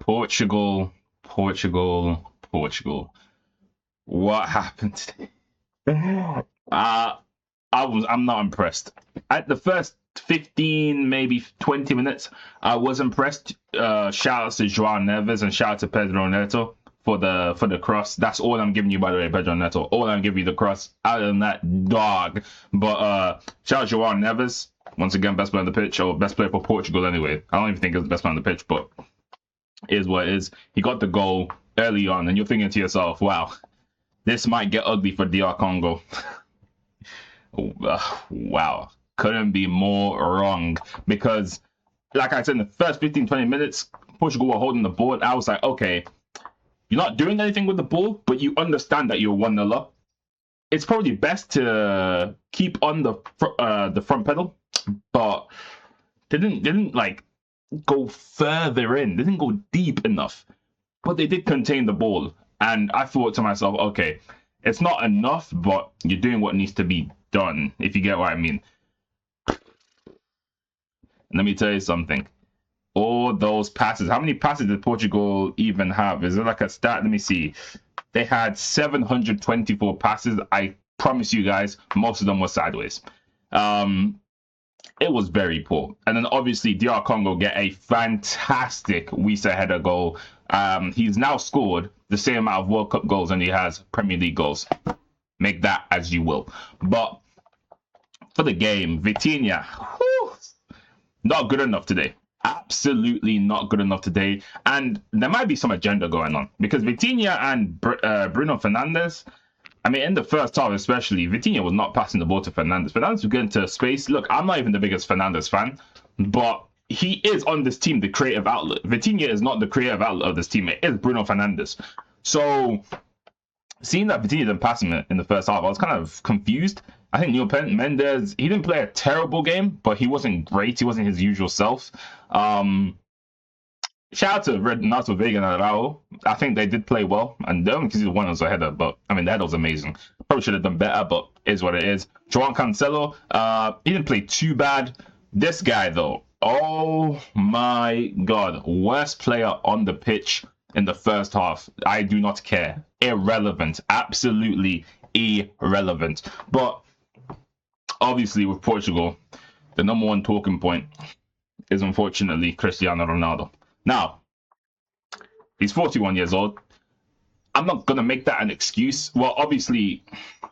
Portugal, Portugal, Portugal. What happened today? I'm not impressed. At the first 15, maybe 20 minutes, I was impressed. Shout out to Joao Neves and shout out to Pedro Neto for the cross. That's all I'm giving you, by the way, Pedro Neto. All I'm giving you the cross. Other than that, dog. But shout out to Joao Neves. Once again, best player on the pitch, or best player for Portugal anyway. I don't even think it's the best player on the pitch, but it is what it is. He got the goal early on, and you're thinking to yourself, wow, this might get ugly for DR Congo. Wow. Couldn't be more wrong. Because, like I said, in the first 15, 20 minutes, Portugal were holding the ball. I was like, okay, you're not doing anything with the ball, but you understand that you're 1-0 up. It's probably best to keep on the front pedal, but they didn't like go further in. They didn't go deep enough, but they did contain the ball. And I thought to myself, okay, it's not enough, but you're doing what needs to be done, if you get what I mean. And let me tell you something. All those passes, how many passes did Portugal even have? Is it like a stat? Let me see. They had 724 passes. I promise you guys, most of them were sideways. It was very poor. And then obviously DR Congo get a fantastic Wisa header goal. He's now scored the same amount of World Cup goals than he has Premier League goals. Make that as you will. But for the game, Vitinha, not good enough today. Absolutely not good enough today. And there might be some agenda going on, because Vitinha and Bruno Fernandes, I mean, in the first half especially, Vitinha was not passing the ball to Fernandes. Fernandes was getting to space. Look, I'm not even the biggest Fernandes fan, but he is on this team the creative outlet. Vitinha is not the creative outlet of this team. It is Bruno Fernandes. So, seeing that Vitinha didn't pass him in the first half, I was kind of confused. I think Nuno Mendes, he didn't play a terrible game, but he wasn't great. He wasn't his usual self. Shout out to Renato Vega and Arao. I think they did play well, and the only because one was a header, but I mean, the header was amazing. Probably should have done better, but it is what it is. João Cancelo, he didn't play too bad. This guy, though, oh my God, worst player on the pitch in the first half. I do not care. Irrelevant. Absolutely irrelevant. But obviously, with Portugal, the number one talking point is unfortunately Cristiano Ronaldo. Now, he's 41 years old. I'm not going to make that an excuse. Well, obviously,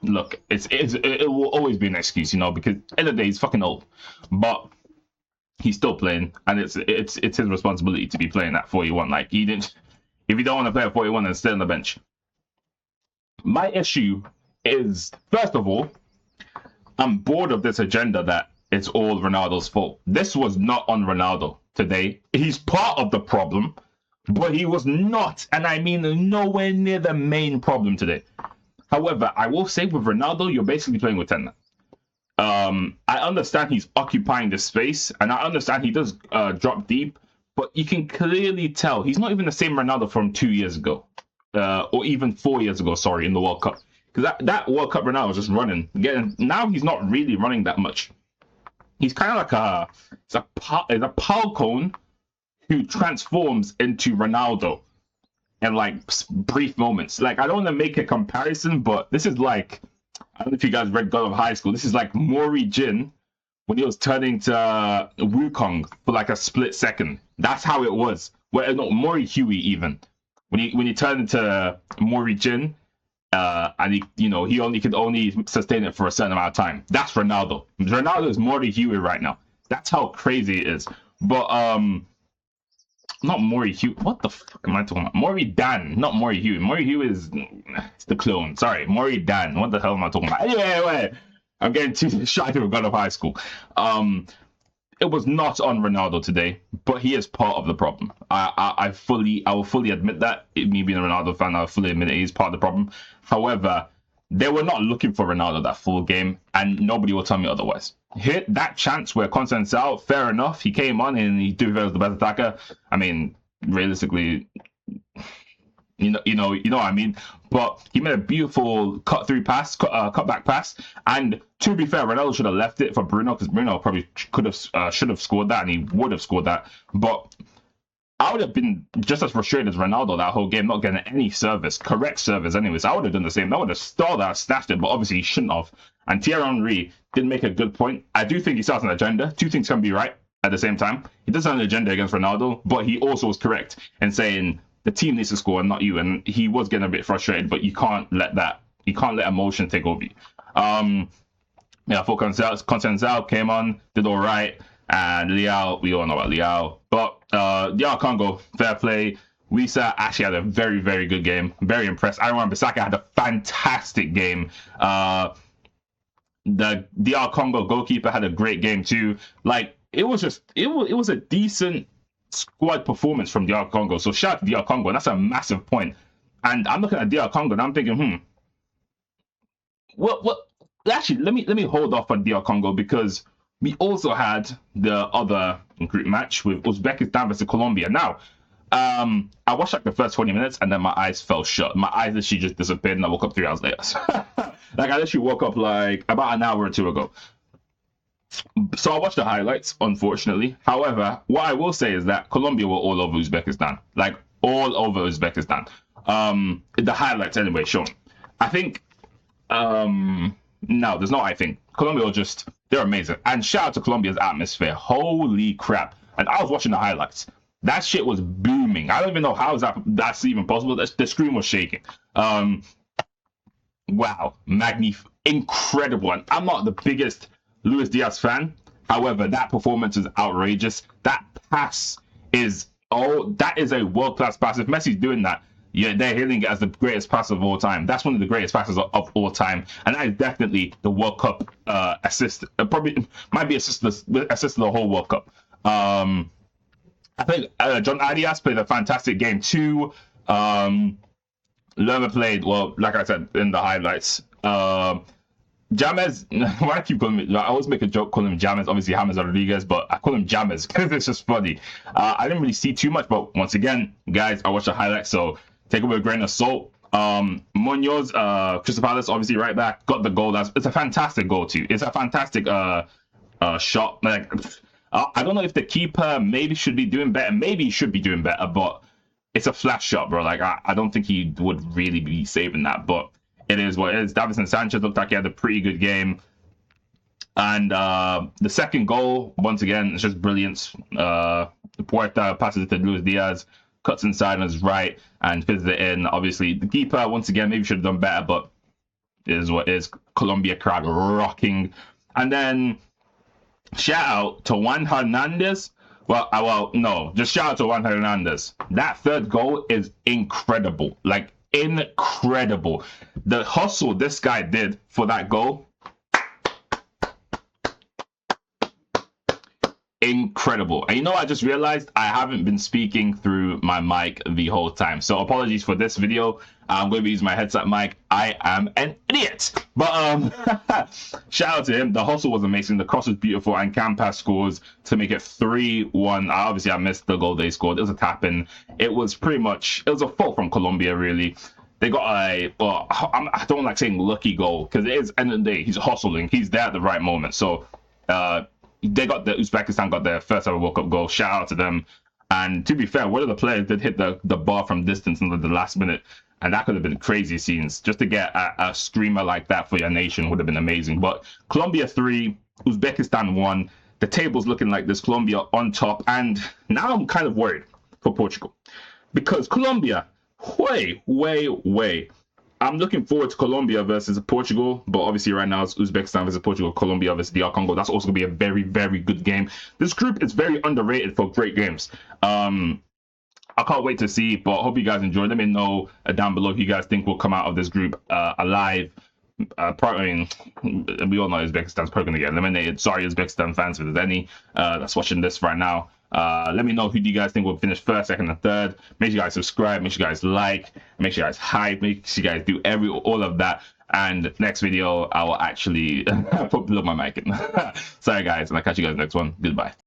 look, it will always be an excuse, you know, because at the end of the day, he's fucking old. But he's still playing, and it's his responsibility to be playing at 41. Like, he didn't. If you don't want to play at 41, then stay on the bench. My issue is, first of all, I'm bored of this agenda that it's all Ronaldo's fault. This was not on Ronaldo today. He's part of the problem, but he was not, and I mean nowhere near the main problem today. However, I will say with Ronaldo, you're basically playing with 10. I understand he's occupying the space, and I understand he does drop deep, but you can clearly tell he's not even the same Ronaldo from 2 years ago, or even 4 years ago, sorry, in the World Cup. Because that World Cup Ronaldo was just running. Now he's not really running that much. He's kind of like a Paul cone who transforms into Ronaldo in like brief moments. Like, I don't want to make a comparison, but this is like, I don't know if you guys read God of High School. This is like Mori Jin when he was turning to Wukong for like a split second. That's how it was. Well, no, Mori Huey even when he turned into Mori Jin. And he could only sustain it for a certain amount of time. That's Ronaldo. Ronaldo is Maury Huey right now. That's how crazy it is. But not Maury Huey. What the fuck am I talking about? Maury Dan, not Maury Huey. Maury Huey is it's the clone. Sorry, Maury Dan. What the hell am I talking about? Anyway, I'm getting too shy to God of High School. It was not on Ronaldo today, but he is part of the problem. I will fully admit that. Me being a Ronaldo fan, I'll fully admit he's part of the problem. However, they were not looking for Ronaldo that full game, and nobody will tell me otherwise. Hit that chance where Constance out, fair enough. He came on and he did well as the best attacker. I mean, realistically, you know what I mean. But he made a beautiful cut-through pass, cut-back pass. And to be fair, Ronaldo should have left it for Bruno, because Bruno probably should have scored that, and he would have scored that. But I would have been just as frustrated as Ronaldo that whole game, not getting any service, correct service anyways. I would have done the same. I would have stalled that, snatched it, but obviously he shouldn't have. And Thierry Henry did make a good point. I do think he starts an agenda. Two things can be right at the same time. He does have an agenda against Ronaldo, but he also was correct in saying the team needs to score and not you. And he was getting a bit frustrated, but you can't let emotion take over you. For Consenzel came on, did all right. And Liao, we all know about Liao. But DR Congo, fair play. Wisa actually had a very, very good game. Very impressed. I remember Bissaka had a fantastic game. The DR Congo goalkeeper had a great game too. Like, it was a decent squad performance from DR Congo. So shout out to DR Congo, and that's a massive point. And I'm looking at DR Congo and I'm thinking, what actually let me hold off on DR Congo, because we also had the other group match with Uzbekistan versus Colombia. Now, I watched like the first 20 minutes and then my eyes fell shut. My eyes literally just disappeared and I woke up 3 hours later. Like, I literally woke up like about an hour or two ago. So I watched the highlights, unfortunately. However, what I will say is that Colombia were all over Uzbekistan. Like, all over Uzbekistan. The highlights anyway shown. I think, no, there's no I think. Colombia they're amazing. And shout out to Colombia's atmosphere. Holy crap. And I was watching the highlights. That shit was booming. I don't even know how that's even possible. The screen was shaking. Wow. Incredible. And I'm not the biggest Luis Diaz fan. However, that performance is outrageous. That pass is that is a world-class pass. If Messi's doing that, yeah, they're hailing it as the greatest pass of all time. That's one of the greatest passes of all time, and that is definitely the World Cup assist. Probably might be assist of the whole World Cup. I think John Arias played a fantastic game too. Lerma played well, like I said in the highlights. James, why I keep calling him, I always make a joke calling him James, obviously James Rodriguez, but I call him James because it's just funny. I didn't really see too much, but once again, guys, I watched the highlights, so take it with a grain of salt. Munoz, Crystal Palace, obviously right back, got the goal. It's a fantastic goal too. It's a fantastic shot. Like, I don't know if the keeper maybe should be doing better. Maybe he should be doing better, but it's a flash shot, bro. Like, I don't think he would really be saving that, but it is what it is. Davinson Sanchez looked like he had a pretty good game. And the second goal, once again, it's just brilliance. Puerta passes it to Luis Diaz, cuts inside on his right, and fizzes it in. Obviously, the keeper, once again, maybe should have done better, but it is what it is. Colombia crowd rocking. And then, shout out to Juan Hernandez. Just shout out to Juan Hernandez. That third goal is incredible. Like, incredible. The hustle this guy did for that goal, incredible. And you know, I just realized I haven't been speaking through my mic the whole time, so apologies for this video. I'm going to be using my headset mic. I am an idiot, but shout out to him. The hustle was amazing. The cross was beautiful, and Campas scores to make it 3-1. Obviously, I missed the goal they scored. It was a tap in. It was a fault from Colombia, really. They got I don't like saying lucky goal, because it is, end of the day, he's hustling. He's there at the right moment. So Uzbekistan got their first ever World Cup goal. Shout out to them. And to be fair, one of the players did hit the bar from distance in the last minute, and that could have been crazy scenes. Just to get a screamer like that for your nation would have been amazing. But Colombia 3, Uzbekistan 1. The table's looking like this. Colombia on top, and now I'm kind of worried for Portugal, because Colombia, way. I'm looking forward to Colombia versus Portugal, but obviously right now it's Uzbekistan versus Portugal, Colombia versus DR Congo. That's also going to be a very, very good game. This group is very underrated for great games. I can't wait to see, but I hope you guys enjoy. Let me know down below if you guys think will come out of this group alive. Probably, we all know Uzbekistan's probably going to get eliminated. Sorry, Uzbekistan fans, if there's any that's watching this right now. Let me know who do you guys think will finish first, second, and third. Make sure you guys subscribe, make sure you guys like, make sure you guys hype, make sure you guys do all of that. And next video, I will actually put my mic in. Sorry guys, and I'll catch you guys next one. Goodbye.